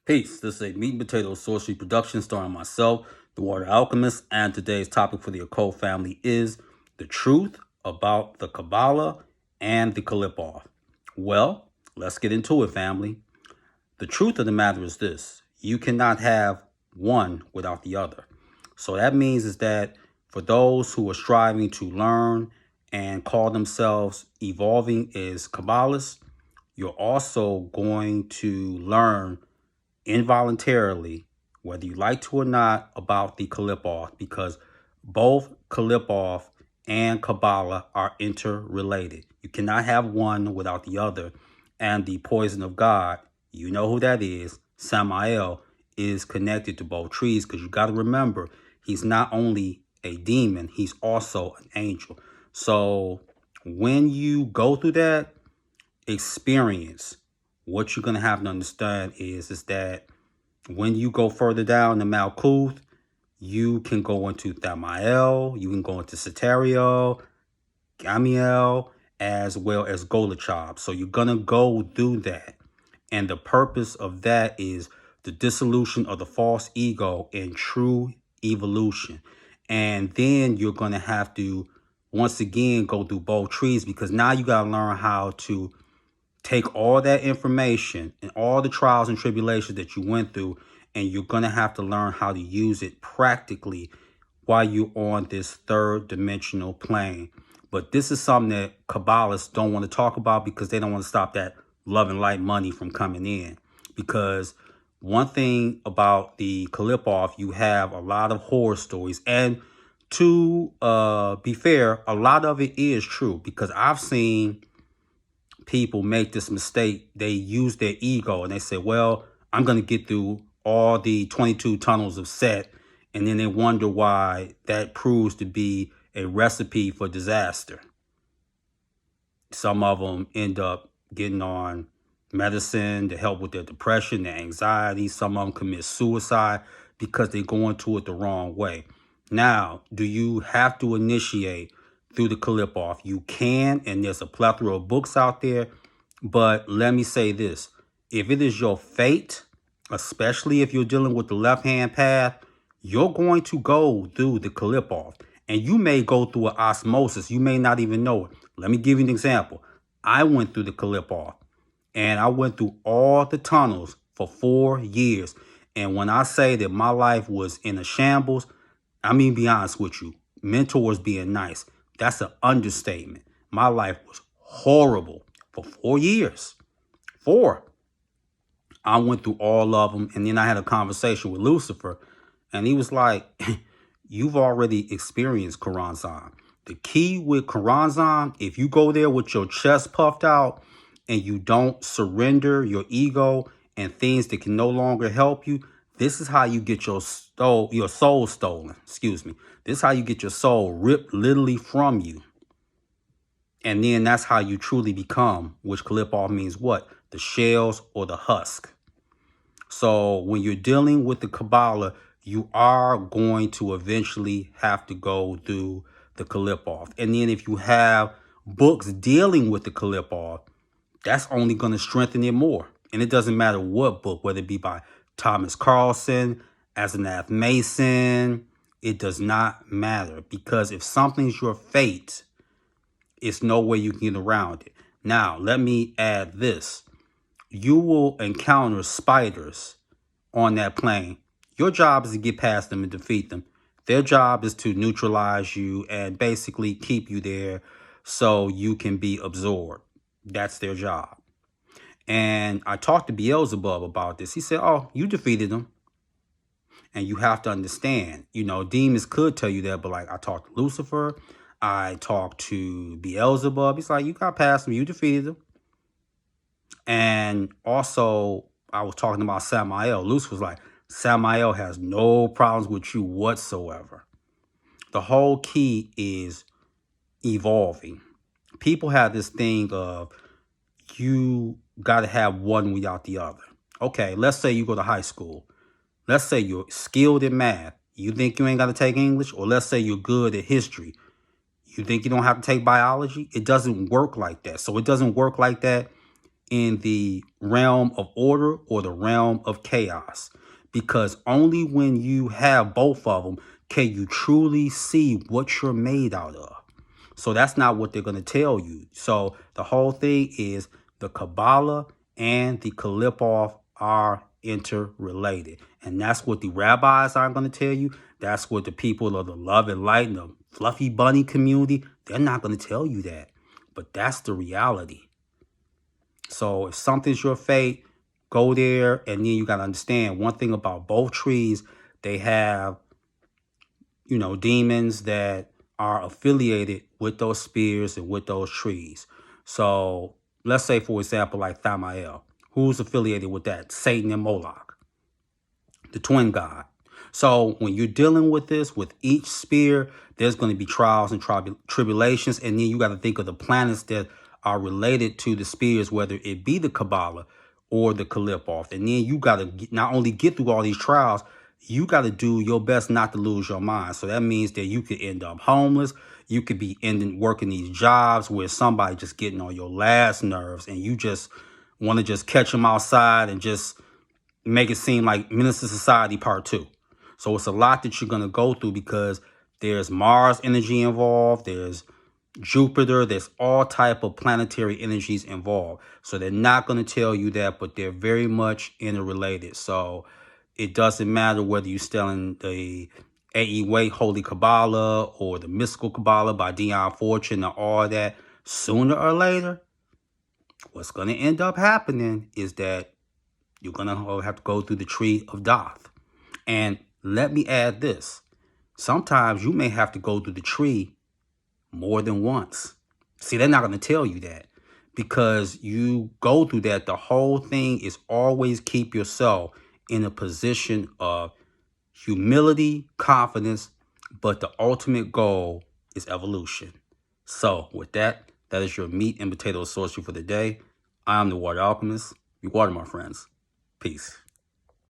Peace. This is a meat and potato sorcery production starring myself, the Water Alchemist, and today's topic for the occult family is the truth about the Qabala and the Qlippoth. Well, let's get into it, family. The truth of the matter is this: you cannot have one without the other. So that means is that for those who are striving to learn and call themselves evolving as Kabbalists, you're also going to learn involuntarily, whether you like to or not, about the Qlippoth, because both Qlippoth and Qabala are interrelated. You cannot have one without the other. And the poison of God, you know who that is, Samael, is connected to both trees, because you got to remember, he's not only a demon, he's also an angel. So when you go through that experience, what you're going to have to understand is that when you go further down the Malkuth, you can go into Thamael, you can go into Ceteriel, Gamiel, as well as Golachab. So you're going to go through that. And the purpose of that is the dissolution of the false ego and true evolution. And then you're going to have to, once again, go through both trees, because now you got to learn how to take all that information and all the trials and tribulations that you went through, and you're going to have to learn how to use it practically while you're on this third dimensional plane. But this is something that Kabbalists don't want to talk about, because they don't want to stop that love and light money from coming in. Because one thing about the Qlippoth, you have a lot of horror stories. And to be fair, a lot of it is true, because I've seen people make this mistake. They use their ego and they say, well, I'm going to get through all the 22 tunnels of Set. And then they wonder why that proves to be a recipe for disaster. Some of them end up getting on medicine to help with their depression, their anxiety. Some of them commit suicide because they're going to it the wrong way. Now, do you have to initiate through the Qlippoth? You can, and there's a plethora of books out there. But let me say this: if it is your fate, especially if you're dealing with the left-hand path, you're going to go through the Qlippoth. And you may go through an osmosis. You may not even know it. Let me give you an example. I went through the Qlippoth, and I went through all the tunnels for 4 years. And when I say that my life was in a shambles, I mean, be honest with you, mentors being nice, that's an understatement. My life was horrible for 4 years. 4. I went through all of them. And then I had a conversation with Lucifer. And he was like, you've already experienced Karanzan. The key with Karanzan, if you go there with your chest puffed out and you don't surrender your ego and things that can no longer help you, this is how you get your soul stolen. Excuse me. This is how you get your soul ripped literally from you. And then that's how you truly become, which Qlippoth means what? The shells or the husk. So when you're dealing with the Qabala, you are going to eventually have to go through the Qlippoth. And then if you have books dealing with the Qlippoth, that's only going to strengthen it more. And it doesn't matter what book, whether it be by Thomas Carlson, Asenath Mason, it does not matter. Because if something's your fate, it's no way you can get around it. Now, let me add this. You will encounter spiders on that plane. Your job is to get past them and defeat them. Their job is to neutralize you and basically keep you there so you can be absorbed. That's their job. And I talked to Beelzebub about this. He said, oh, you defeated them. And you have to understand, demons could tell you that, but like I talked to Lucifer, I talked to Beelzebub. He's like, you got past them, you defeated them. And also, I was talking about Samael. Lucifer was like, Samael has no problems with you whatsoever. The whole key is evolving. People have this thing of you got to have one without the other. Okay, let's say you go to high school. Let's say you're skilled in math. You think you ain't got to take English? Or let's say you're good at history. You think you don't have to take biology? It doesn't work like that. So it doesn't work like that in the realm of order or the realm of chaos. Because only when you have both of them can you truly see what you're made out of. So that's not what they're going to tell you. So the whole thing is the Qabala and the Qlippoth are interrelated. And that's what the rabbis are going to tell you. That's what the people of the love and light and the fluffy bunny community, they're not going to tell you that. But that's the reality. So if something's your fate, go there. And then you got to understand one thing about both trees, they have, demons that are affiliated with those spears and with those trees. So let's say, for example, like Thamael, who's affiliated with that? Satan and Moloch, the twin god. So when you're dealing with this, with each spear, there's going to be trials and tribulations. And then you got to think of the planets that are related to the spears, whether it be the Qabala or the Qlippoth. And then you got to not only get through all these trials, you got to do your best not to lose your mind. So that means that you could end up homeless. You could be working these jobs where somebody just getting on your last nerves and you just want to just catch them outside and just make it seem like Minister Society Part 2. So it's a lot that you're going to go through because there's Mars energy involved. There's Jupiter. There's all type of planetary energies involved. So they're not going to tell you that, but they're very much interrelated. So it doesn't matter whether you're studying the A.E. Waite Holy Qabala or the Mystical Qabala by Dion Fortune or all that. Sooner or later, what's going to end up happening is that you're going to have to go through the tree of Doth. And let me add this. Sometimes you may have to go through the tree more than once. See, they're not going to tell you that because you go through that. The whole thing is always keep yourself in a position of humility, confidence, but the ultimate goal is evolution. So with that, that is your meat and potato sorcery for the day. I am the Water Alchemist. You water, my friends. Peace.